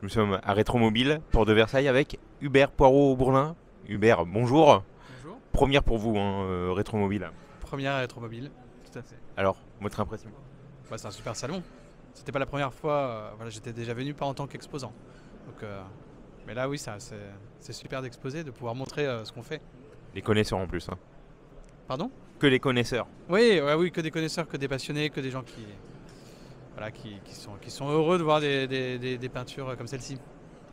Nous sommes à Rétromobile, Port de Versailles, avec Hubert Poirot-Bourlin. Hubert, bonjour. Bonjour. Première pour vous, hein, Rétromobile. Première électromobile, tout à fait. Alors, votre impression? Bah, c'est un super salon. C'était pas la première fois, voilà, j'étais déjà venu pas en tant qu'exposant. Donc, mais là, oui, c'est super d'exposer, de pouvoir montrer ce qu'on fait. Les connaisseurs en plus. Hein. Pardon? Que les connaisseurs. Oui, ouais, oui, que des connaisseurs, que des passionnés, que des gens voilà, qui sont heureux de voir des peintures comme celle-ci.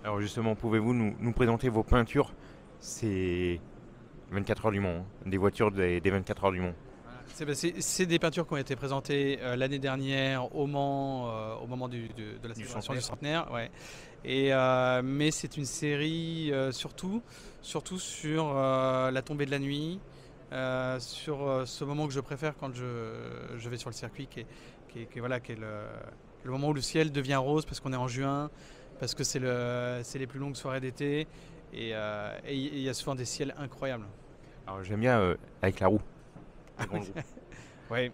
Alors justement, pouvez-vous nous présenter vos peintures? C'est 24 heures du Mans, hein, des voitures des 24 heures du Mans. C'est des peintures qui ont été présentées l'année dernière au Mans, au moment de la célébration du centenaire. Ouais. Mais c'est une série surtout sur la tombée de la nuit, sur ce moment que je préfère quand je vais sur le circuit, voilà, qui est le moment où le ciel devient rose parce qu'on est en juin, parce que c'est les plus longues soirées d'été, et il y a souvent des ciels incroyables. Alors j'aime bien avec la roue. La grande roue. Ouais.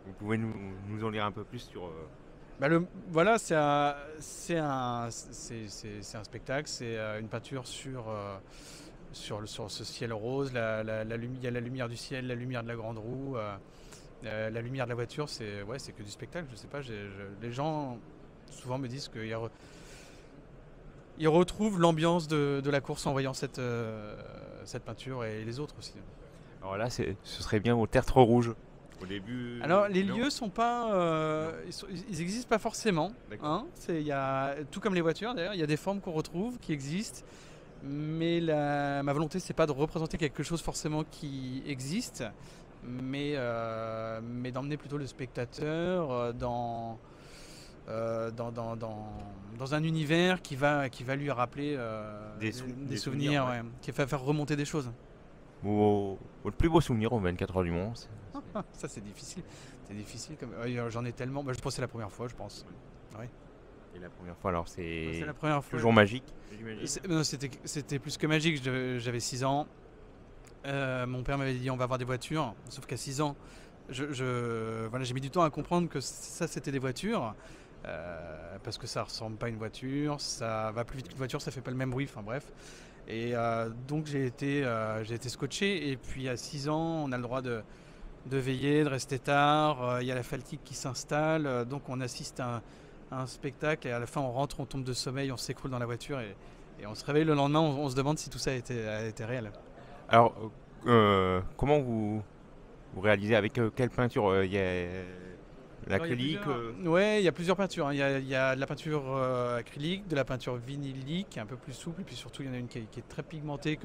Vous pouvez nous en dire un peu plus sur... Bah voilà, c'est un spectacle, c'est une peinture sur ce ciel rose. Il y a la lumière du ciel, la lumière de la grande roue, la lumière de la voiture. C'est que du spectacle. Je sais pas, les gens souvent me disent ils retrouvent l'ambiance de la course en voyant cette peinture, et les autres aussi. Alors là, ce serait bien au tertre rouge. Au début... Alors les non. lieux sont pas, ils existent pas forcément. D'accord. Hein. Tout comme les voitures d'ailleurs, il y a des formes qu'on retrouve qui existent, mais ma volonté c'est pas de représenter quelque chose forcément qui existe, mais d'emmener plutôt le spectateur dans un univers qui va lui rappeler des souvenirs, ouais. ouais, qui va faire remonter des choses. Votre plus beau souvenir aux 24 heures du Mans? Ça c'est difficile. C'est difficile comme. J'en ai tellement. Bah, je pense que c'est la première fois, je pense. Ouais. Et la première fois, alors C'est c'est la première fois. toujours magique, j'imagine. Non, c'était plus que magique. J'avais 6 ans. Mon père m'avait dit on va avoir des voitures. Sauf qu'à 6 ans, voilà, j'ai mis du temps à comprendre que ça c'était des voitures. Parce que ça ressemble pas à une voiture, ça va plus vite qu'une voiture, ça fait pas le même bruit, enfin bref. Donc j'ai été scotché. Et puis à 6 ans, on a le droit de veiller, de rester tard. Il y a la fatigue qui s'installe. Donc on assiste à un spectacle, et à la fin on rentre, on tombe de sommeil, on s'écroule dans la voiture, et on se réveille le lendemain, on se demande si tout ça a été réel. Alors, comment vous réalisez avec quelle peinture? Il y a Alors, l'acrylique ouais, il y a plusieurs peintures. Hein. Il y a de la peinture acrylique, de la peinture vinylique, qui est un peu plus souple, et puis surtout il y en a une qui est très pigmentée,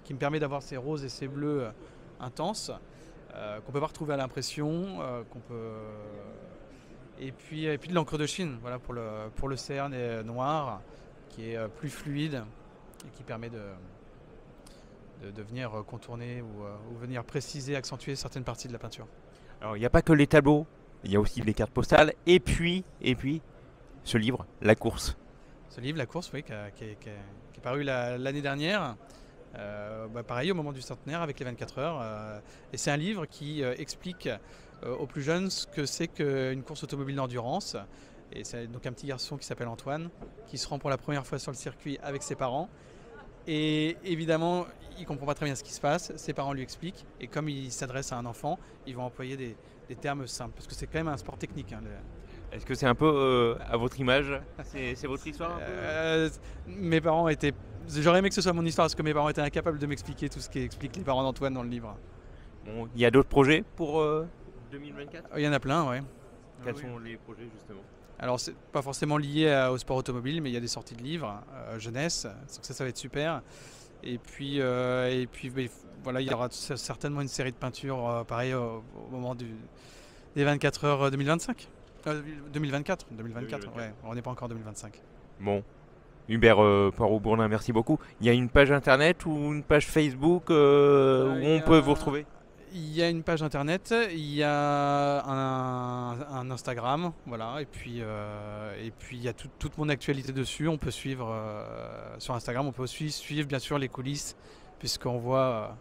qui me permet d'avoir ces roses et ces bleus intenses, qu'on peut pas retrouver à l'impression, et puis de l'encre de Chine, voilà, pour le cerne noir, qui est plus fluide et qui permet de venir contourner ou venir préciser, accentuer certaines parties de la peinture. Alors, il n'y a pas que les tableaux, il y a aussi les cartes postales, et puis ce livre, La course. Ce livre, La course, oui, qui est paru l'année dernière, pareil au moment du centenaire avec les 24 heures. Et c'est un livre qui explique aux plus jeunes ce que c'est qu'une course automobile d'endurance. Et c'est donc un petit garçon qui s'appelle Antoine, qui se rend pour la première fois sur le circuit avec ses parents. Et évidemment, il ne comprend pas très bien ce qui se passe. Ses parents lui expliquent. Et comme il s'adresse à un enfant, ils vont employer des termes simples. Parce que c'est quand même un sport technique. Hein, Est-ce que c'est un peu à votre image? C'est votre histoire un peu Mes parents étaient. J'aurais aimé que ce soit mon histoire, parce que mes parents étaient incapables de m'expliquer tout ce qu'expliquent les parents d'Antoine dans le livre. Bon, il y a d'autres projets pour 2024? Il y en a plein, ouais. Quels sont les projets justement? Alors, c'est pas forcément lié au sport automobile, mais il y a des sorties de livres jeunesse, donc ça va être super. Et puis voilà, il y aura certainement une série de peintures pareil au moment des 24 heures 2025. 2024, ouais, on n'est pas encore en 2025. Bon, Hubert Poirot-Bourlin, merci beaucoup. Il y a une page internet ou une page Facebook où on peut vous retrouver? Il y a une page internet, il y a un Instagram, voilà, et puis il y a toute mon actualité dessus. On peut suivre sur Instagram, on peut aussi suivre bien sûr les coulisses, puisqu'on voit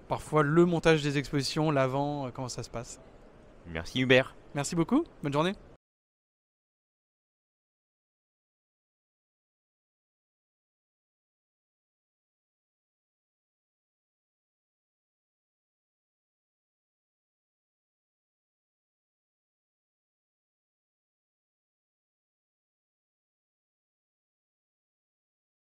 parfois le montage des expositions, l'avant, comment ça se passe. Merci Hubert. Merci beaucoup, bonne journée.